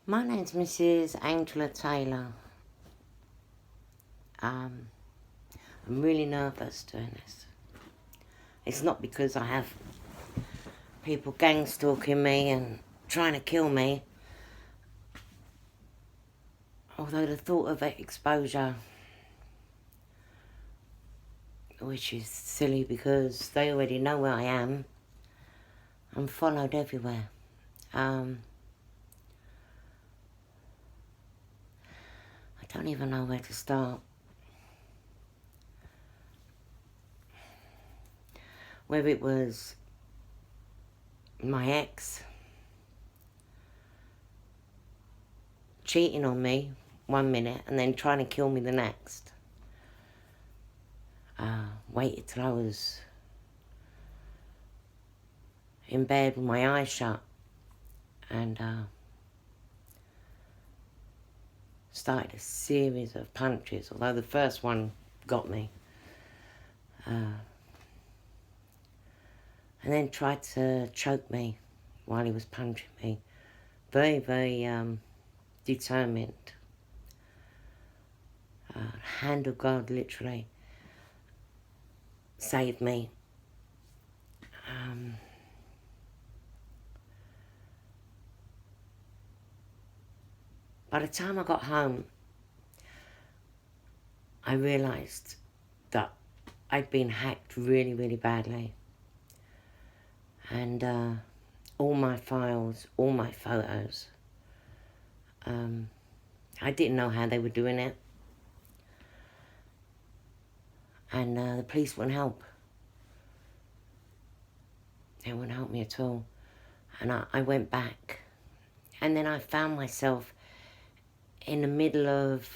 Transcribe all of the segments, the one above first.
My name's Mrs. Angela Taylor. I'm really nervous doing this. It's not because I have people gang stalking me and trying to kill me. Although the thought of exposure, which is silly because they already know where I am, I'm followed everywhere. I don't even know where to start. Whether it was my ex cheating on me one minute and then trying to kill me the next. Waited till I was in bed with my eyes shut and started a series of punches, although the first one got me. And then tried to choke me while he was punching me. Very, very determined. Hand of God, literally, saved me. By the time I got home, I realised that I'd been hacked really, really badly. And all my files, all my photos, I didn't know how they were doing it. And the police wouldn't help. They wouldn't help me at all. And I went back. And then I found myself in the middle of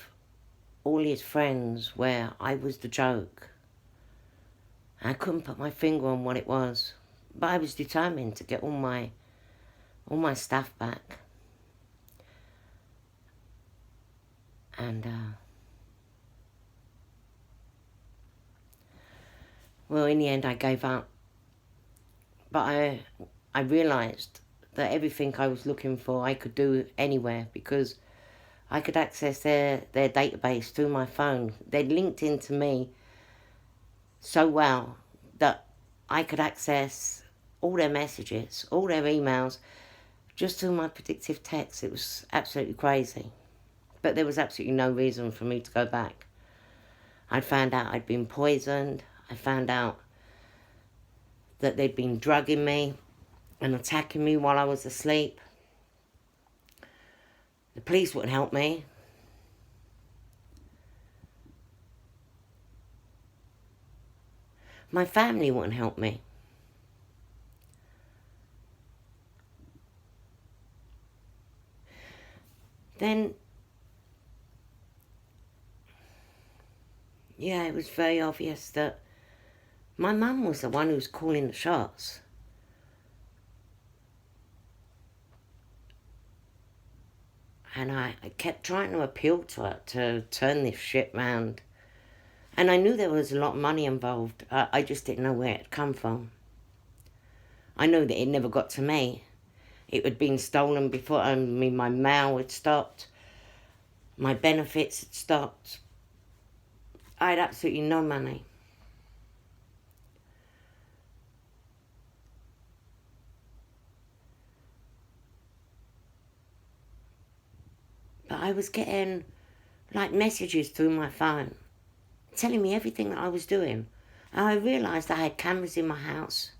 all his friends where I was the joke. I couldn't put my finger on what it was. But I was determined to get all my stuff back. And well, in the end I gave up. But I realised that everything I was looking for I could do anywhere because I could access their database through my phone. They'd linked into me so well that I could access all their messages, all their emails, just through my predictive text. It was absolutely crazy. But there was absolutely no reason for me to go back. I'd found out I'd been poisoned. I found out that they'd been drugging me and attacking me while I was asleep. The police wouldn't help me. My family wouldn't help me. Then, yeah, it was very obvious that my mum was the one who was calling the shots. And I kept trying to appeal to her to turn this shit round. And I knew there was a lot of money involved. I just didn't know where it had come from. I know that it never got to me. It had been stolen before. I mean, my mail had stopped. My benefits had stopped. I had absolutely no money. But I was getting, like, messages through my phone telling me everything that I was doing. And I realised I had cameras in my house.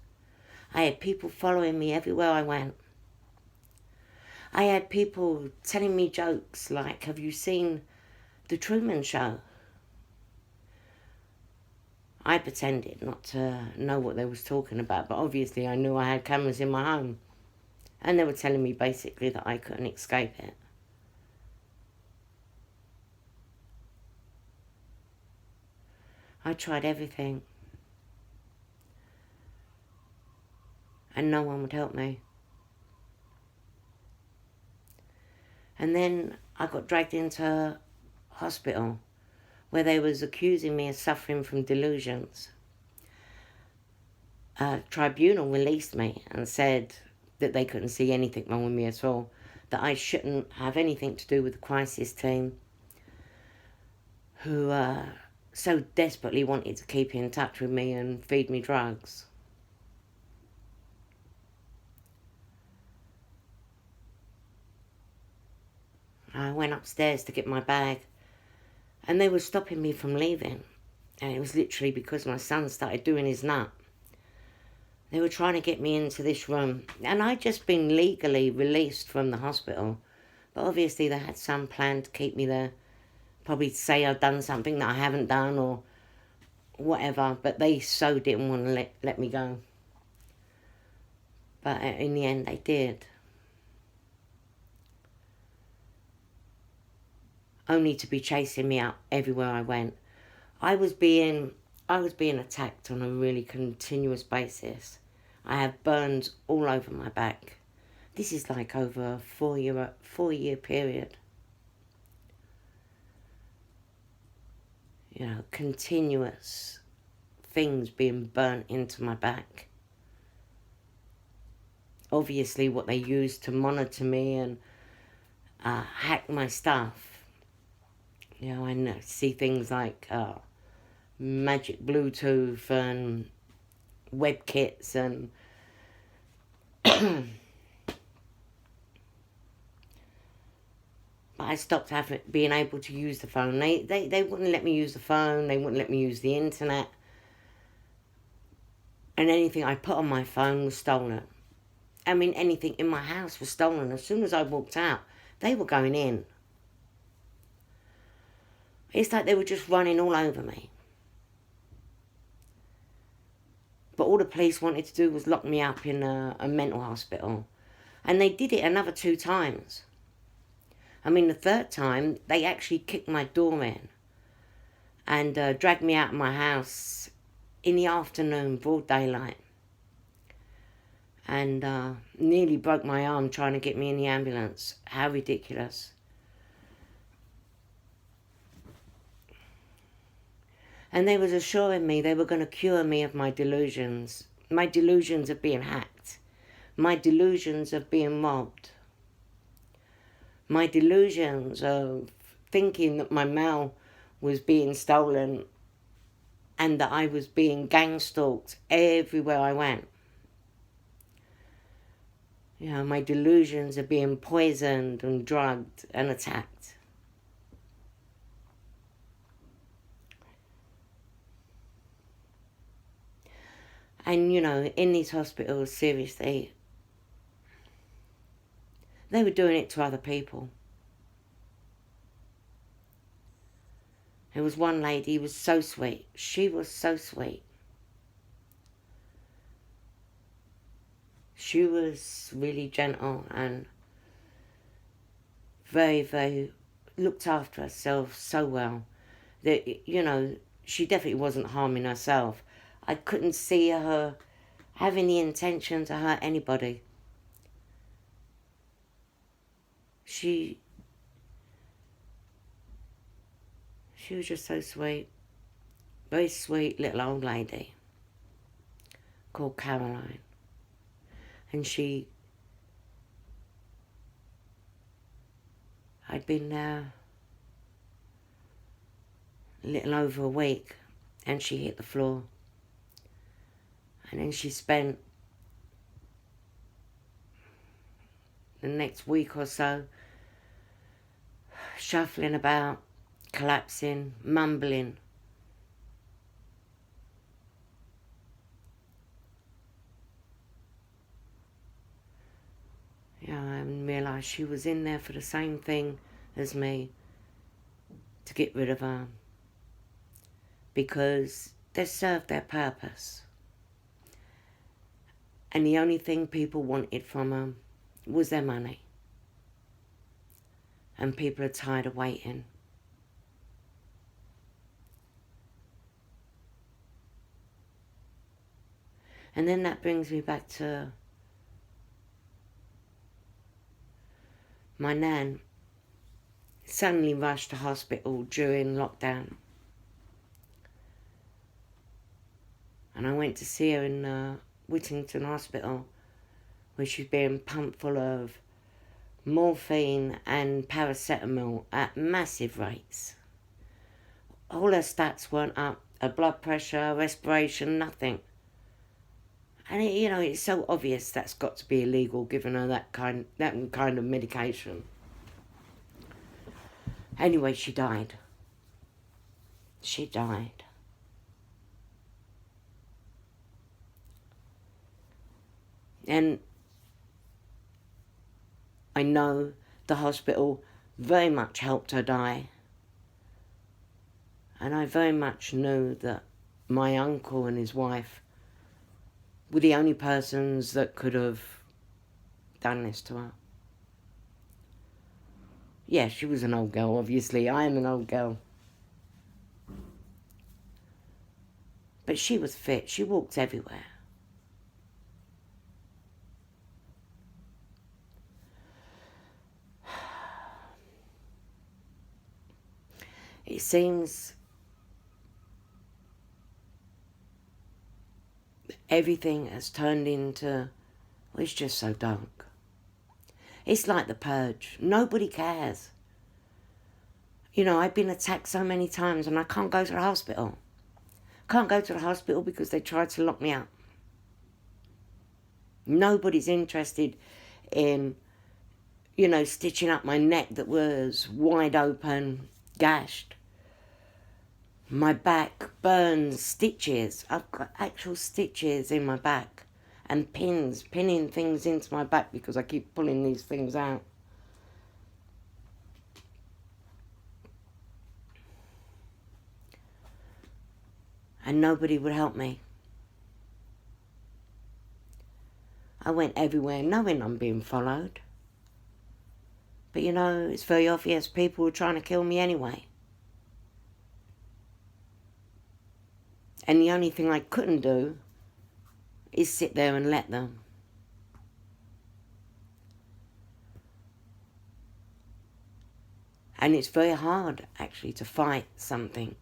I had people following me everywhere I went. I had people telling me jokes like, have you seen The Truman Show? I pretended not to know what they was talking about, but obviously I knew I had cameras in my home. And they were telling me basically that I couldn't escape it. I tried everything. And no one would help me. And then I got dragged into hospital where they was accusing me of suffering from delusions. A tribunal released me and said that they couldn't see anything wrong with me at all. that I shouldn't have anything to do with the crisis team, who so desperately wanted to keep in touch with me and feed me drugs. I went upstairs to get my bag, and they were stopping me from leaving. And it was literally because my son started doing his nut. They were trying to get me into this room, and I'd just been legally released from the hospital. But obviously they had some plan to keep me there. Probably say I've done something that I haven't done or whatever, but they so didn't want to let me go. But in the end they did. Only to be chasing me out everywhere I went. I was being attacked on a really continuous basis. I have burns all over my back. This is like over a 4-year period. You know, continuous things being burnt into my back. Obviously what they used to monitor me and hack my stuff. You know, I see things like magic Bluetooth and web kits and but I stopped being able to use the phone. They wouldn't let me use the phone. They wouldn't let me use the internet. And anything I put on my phone was stolen. I mean, anything in my house was stolen. As soon as I walked out, they were going in. It's like they were just running all over me. But all the police wanted to do was lock me up in a mental hospital. And they did it another 2 times. I mean, the 3rd time, they actually kicked my door in and dragged me out of my house in the afternoon, broad daylight. And nearly broke my arm trying to get me in the ambulance. How ridiculous. And they was assuring me they were going to cure me of my delusions. My delusions of being hacked. My delusions of being mobbed. My delusions of thinking that my mail was being stolen and that I was being gang stalked everywhere I went. You know, my delusions of being poisoned and drugged and attacked. And, you know, in these hospitals, seriously, they were doing it to other people. There was one lady who was so sweet. She was so sweet. She was really gentle and very, very looked after herself so well that, you know, she definitely wasn't harming herself. I couldn't see her having the intention to hurt anybody. She was just so sweet. Very sweet little old lady called Caroline. And I'd been there a little over a week and she hit the floor. And then she spent the next week or so shuffling about, collapsing, mumbling. You know, I realised she was in there for the same thing as me, to get rid of her, because they served their purpose. And the only thing people wanted from her was their money. And people are tired of waiting. And then that brings me back to my nan suddenly rushed to hospital during lockdown. And I went to see her in Whittington Hospital, where she's being pumped full of morphine and paracetamol at massive rates. All her stats weren't up, her blood pressure, respiration, nothing. And it's so obvious that's got to be illegal, giving her that kind of medication. Anyway, she died. She died. And I know the hospital very much helped her die. And I very much knew that my uncle and his wife were the only persons that could have done this to her. Yeah, she was an old girl, obviously. I am an old girl. But she was fit. She walked everywhere. It seems everything has turned into, well, it's just so dark. It's like the purge. Nobody cares. I've been attacked so many times and I can't go to the hospital. Can't go to the hospital because they tried to lock me up. Nobody's interested in, stitching up my neck that was wide open, gashed. My back, burns, stitches. I've got actual stitches in my back. And pins, pinning things into my back because I keep pulling these things out. And nobody would help me. I went everywhere knowing I'm being followed. But it's very obvious people were trying to kill me anyway. And the only thing I couldn't do is sit there and let them. And it's very hard, actually, to fight something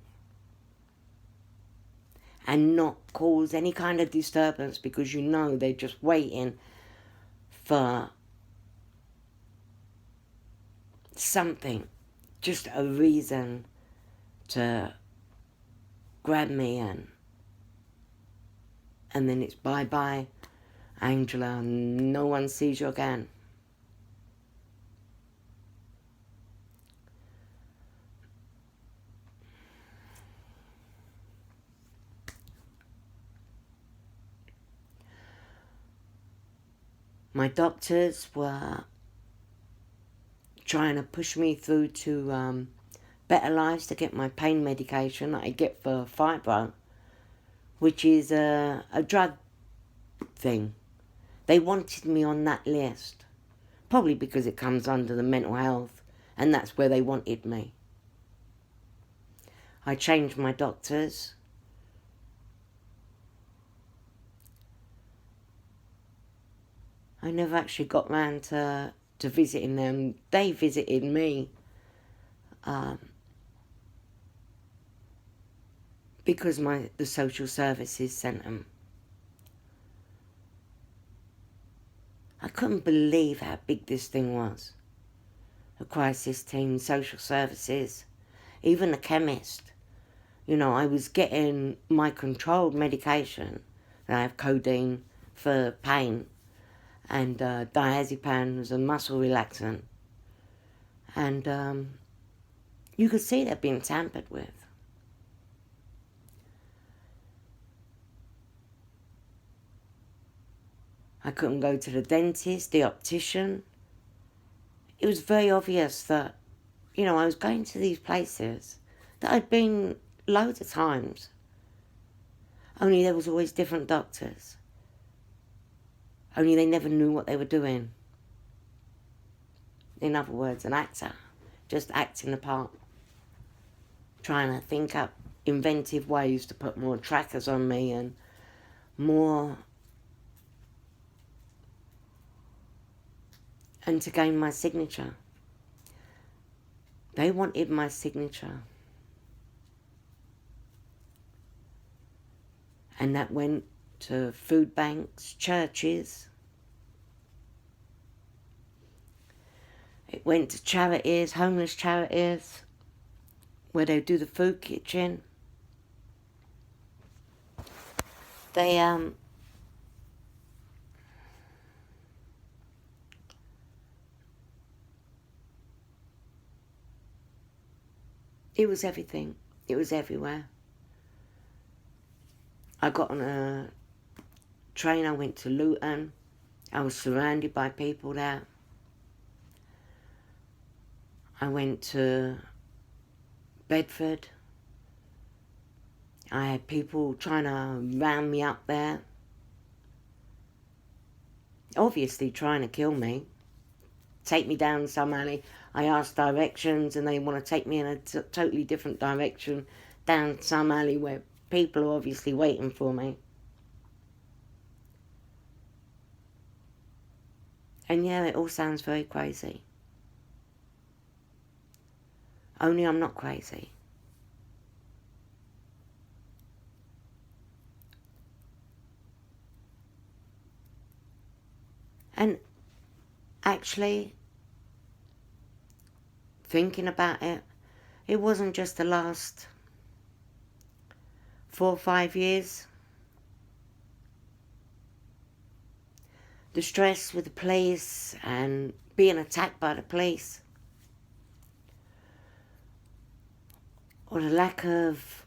and not cause any kind of disturbance because they're just waiting for something, just a reason to grab me and then it's bye-bye, Angela, no one sees you again. My doctors were trying to push me through to Better Lives to get my pain medication that I get for fibro, which is a drug thing. They wanted me on that list, probably because it comes under the mental health, and that's where they wanted me. I changed my doctors. I never actually got round to visiting them. They visited me because the social services sent them. I couldn't believe how big this thing was. A crisis team, social services, even a chemist. I was getting my controlled medication. I have codeine for pain and diazepam was a muscle relaxant. And you could see they're being tampered with. I couldn't go to the dentist, the optician. It was very obvious that, I was going to these places that I'd been loads of times. Only there was always different doctors. Only they never knew what they were doing. In other words, an actor, just acting the part. Trying to think up inventive ways to put more trackers on me and more... and to gain my signature. They wanted my signature. And that went to food banks, churches. It went to charities, homeless charities, where they do the food kitchen. They, it was everything. It was everywhere. I got on a train, I went to Luton. I was surrounded by people there. I went to Bedford. I had people trying to round me up there. Obviously trying to kill me. Take me down some alley. I asked directions and they want to take me in a totally different direction down some alley where people are obviously waiting for me. And yeah, it all sounds very crazy. Only I'm not crazy. And actually, thinking about it, it wasn't just the last 4 or 5 years. The stress with the police and being attacked by the police, or the lack of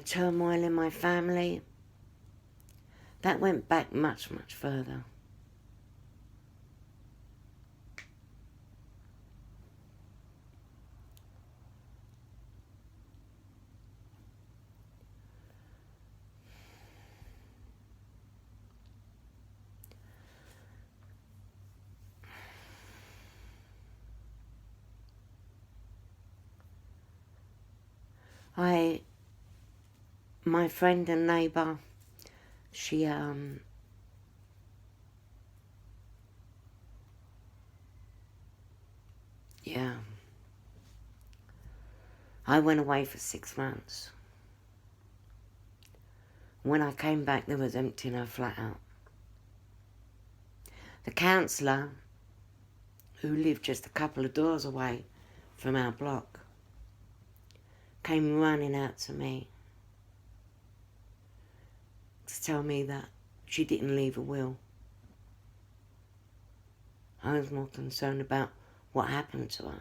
turmoil in my family, that went back much, much further. My friend and neighbour, she, I went away for 6 months. When I came back, they was emptying her flat out. The counsellor, who lived just a couple of doors away from our block, came running out to me to tell me that she didn't leave a will. I was more concerned about what happened to her,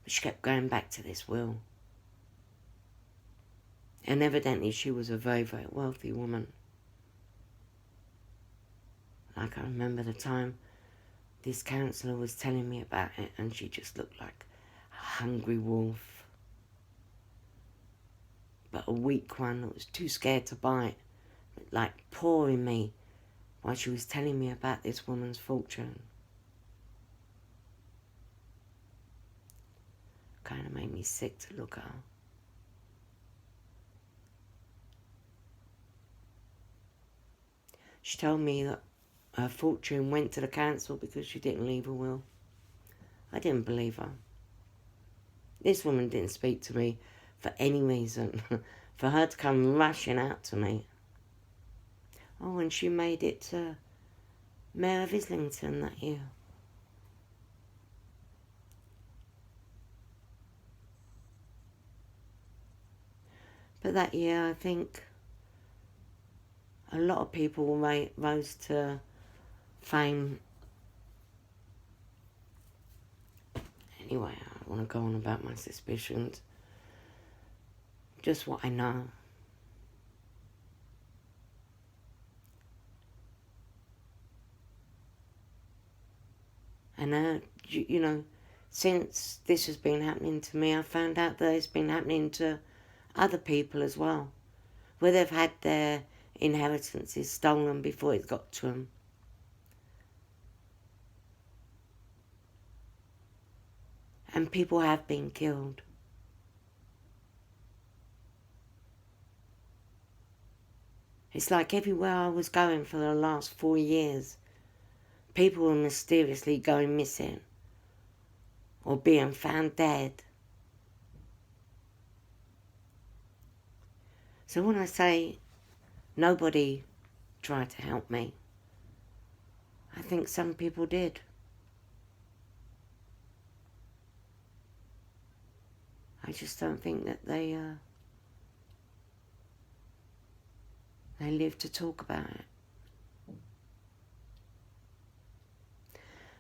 but she kept going back to this will. And evidently she was a very, very wealthy woman. Like, I remember the time this counsellor was telling me about it, and she just looked like a hungry wolf. But a weak one that was too scared to bite, like pawing me while she was telling me about this woman's fortune. Kind of made me sick to look at her. She told me that her fortune went to the council because she didn't leave a will. I didn't believe her. This woman didn't speak to me for any reason. For her to come rushing out to me. Oh, and she made it to Mayor of Islington that year. But that year, I think a lot of people rose to fame. Anyway, I don't want to go on about my suspicions. Just what I know. And, you know, since this has been happening to me, I found out that it's been happening to other people as well, where they've had their inheritances stolen before it got to them. And people have been killed. It's like everywhere I was going for the last 4 years, people were mysteriously going missing or being found dead. So when I say nobody try to help me. I think some people did. I just don't think that they lived to talk about it.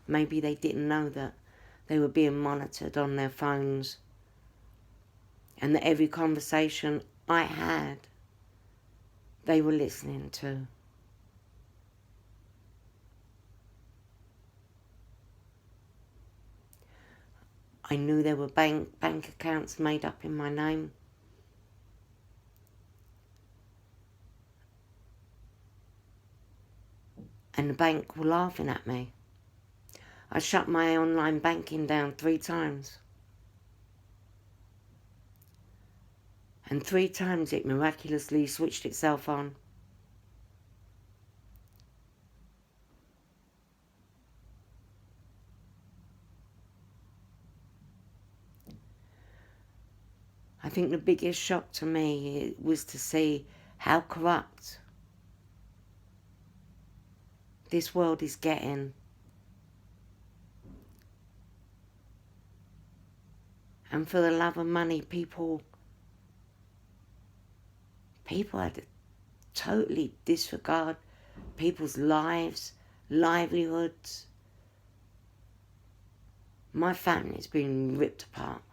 Maybe they didn't know that they were being monitored on their phones, and that every conversation I had, they were listening to. I knew there were bank accounts made up in my name. And the bank were laughing at me. I shut my online banking down 3 times. And 3 times it miraculously switched itself on. I think the biggest shock to me was to see how corrupt this world is getting. And for the love of money, people had to totally disregard people's lives, livelihoods. My family's been ripped apart.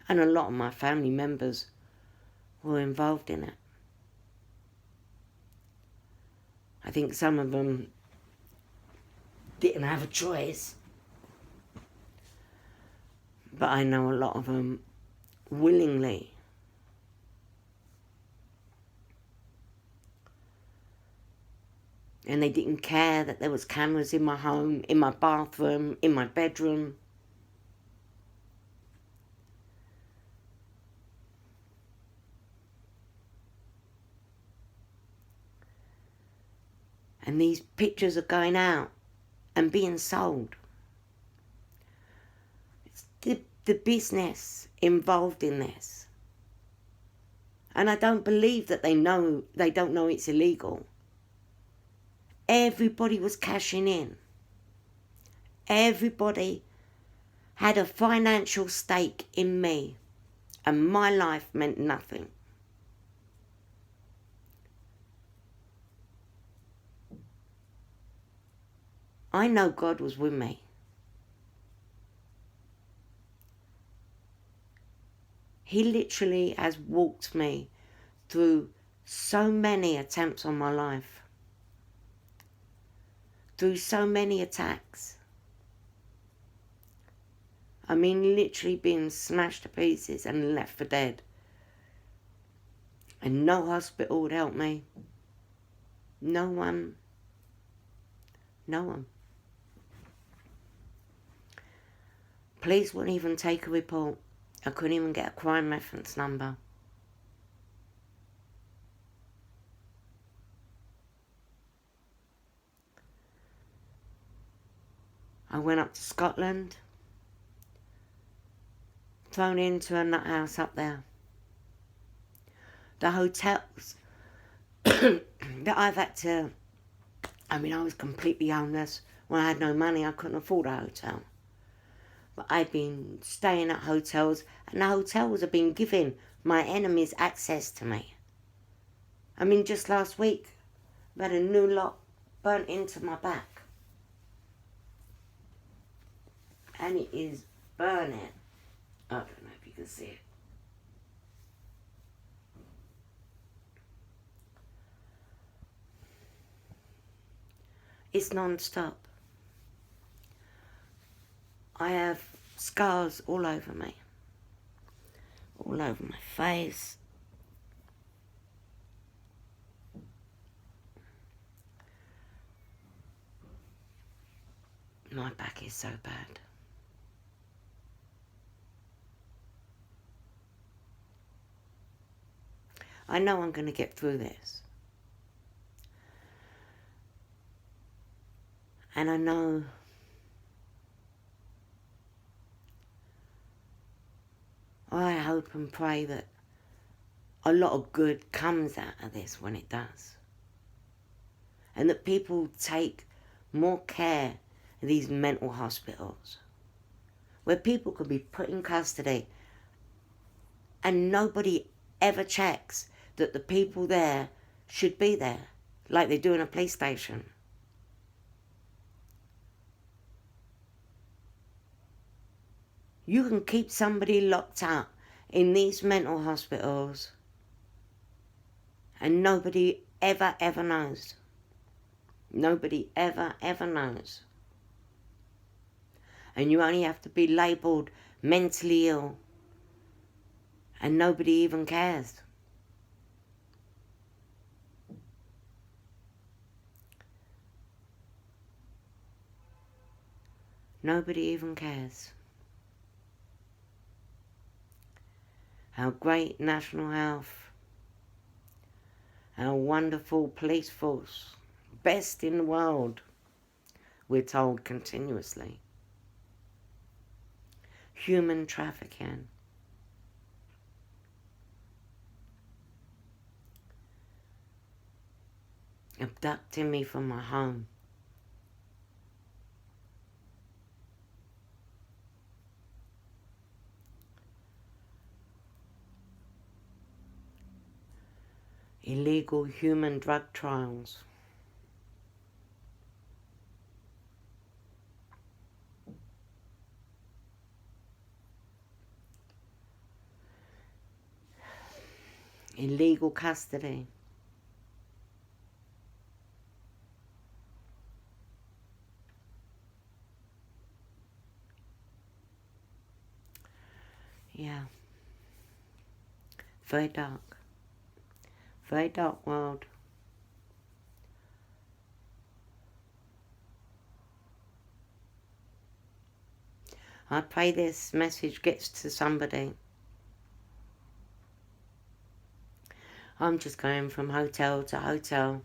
And a lot of my family members were involved in it. I think some of them didn't have a choice. But I know a lot of them willingly. And they didn't care that there was cameras in my home, in my bathroom, in my bedroom. And these pictures are going out and being sold. It's the business involved in this. And I don't believe that they don't know it's illegal. Everybody was cashing in. Everybody had a financial stake in me. And my life meant nothing. I know God was with me. He literally has walked me through so many attempts on my life. Through so many attacks. I mean, literally being smashed to pieces and left for dead. And no hospital would help me. No one. No one. Police wouldn't even take a report. I couldn't even get a crime reference number. I went up to Scotland, thrown into a nut house up there. The hotels that I've had to... I mean, I was completely homeless. When I had no money, I couldn't afford a hotel. But I've been staying at hotels, and the hotels have been giving my enemies access to me. I mean, just last week, I've had a new lock burnt into my back. And it is burning. I don't know if you can see it. It's non-stop. I have scars all over me. All over my face. My back is so bad. I know I'm going to get through this. And I know I hope and pray that a lot of good comes out of this when it does. and that people take more care in these mental hospitals where people could be put in custody and nobody ever checks that the people there should be there, like they do in a police station. You can keep somebody locked up in these mental hospitals and nobody ever knows. Nobody ever knows. And you only have to be labelled mentally ill and nobody even cares. Nobody even cares. Our great national health, our wonderful police force, best in the world, we're told continuously. Human trafficking. Abducting me from my home. Illegal human drug trials. Illegal custody. Yeah. Very dark. Very dark world. I pray this message gets to somebody. I'm just going from hotel to hotel.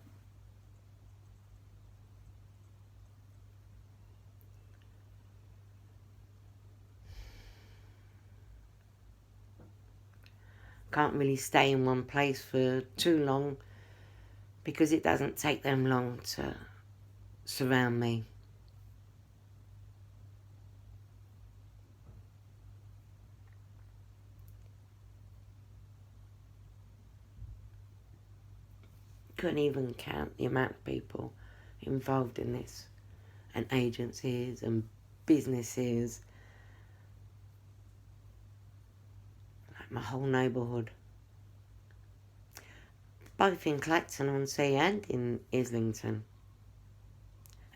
Can't really stay in one place for too long because it doesn't take them long to surround me. Couldn't even count the amount of people involved in this, and agencies and businesses, like my whole neighbourhood, both in Clacton-on-Sea and in Islington,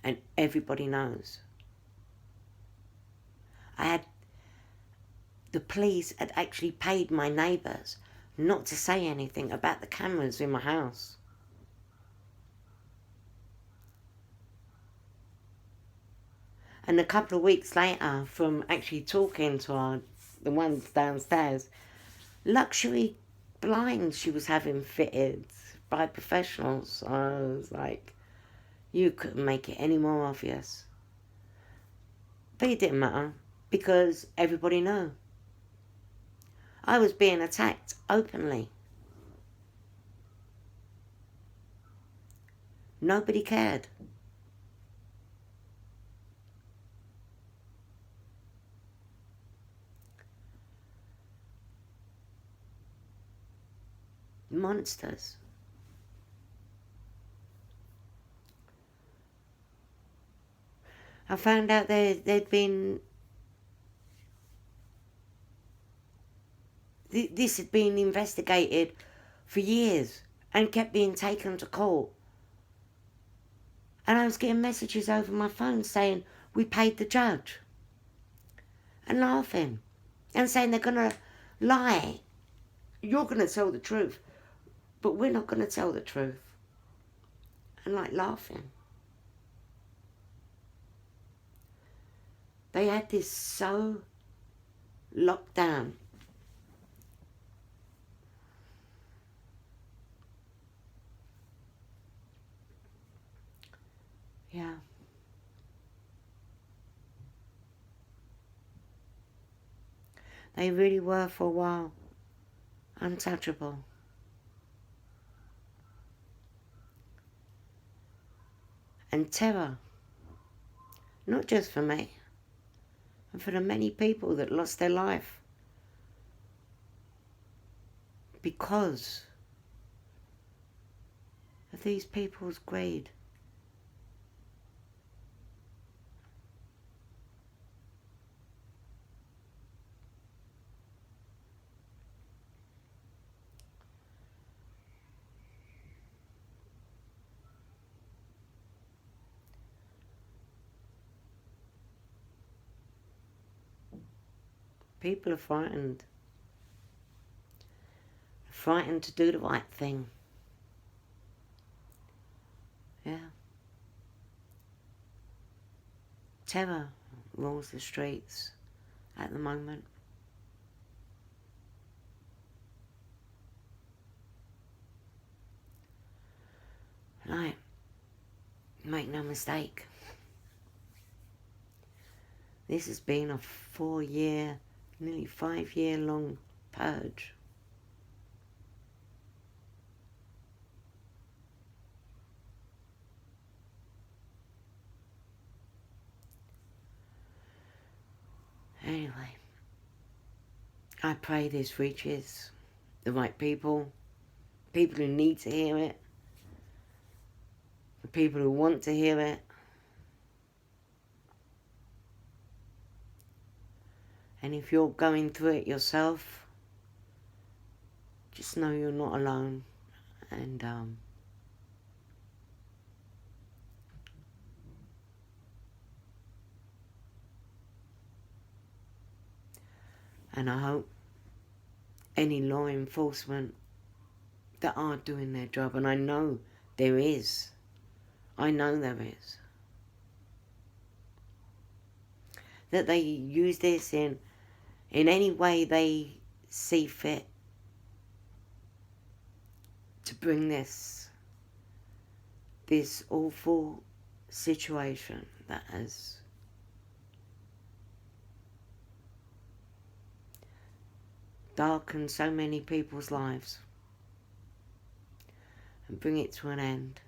and everybody knows. The police had actually paid my neighbours not to say anything about the cameras in my house. And a couple of weeks later, from actually talking to the ones downstairs, luxury blinds she was having fitted by professionals. I was like, you couldn't make it any more obvious. But it didn't matter because everybody knew. I was being attacked openly. Nobody cared. Monsters. I found out there'd been... This had been investigated for years and kept being taken to court. And I was getting messages over my phone saying, we paid the judge. And laughing. And saying they're going to lie. You're going to tell the truth. But we're not going to tell the truth. And like laughing. They had this so locked down. Yeah. They really were for a while untouchable. and terror, not just for me, and for the many people that lost their life because of these people's greed. People are frightened. Frightened to do the right thing. Yeah. Terror rules the streets at the moment. Right. Make no mistake. This has been a 4-year, nearly 5-year long purge. Anyway, I pray this reaches the right people who need to hear it, the people who want to hear it. And if you're going through it yourself, just know you're not alone. And I hope any law enforcement that are doing their job, and I know there is, that they use this in any way they see fit to bring this awful situation that has darkened so many people's lives and bring it to an end.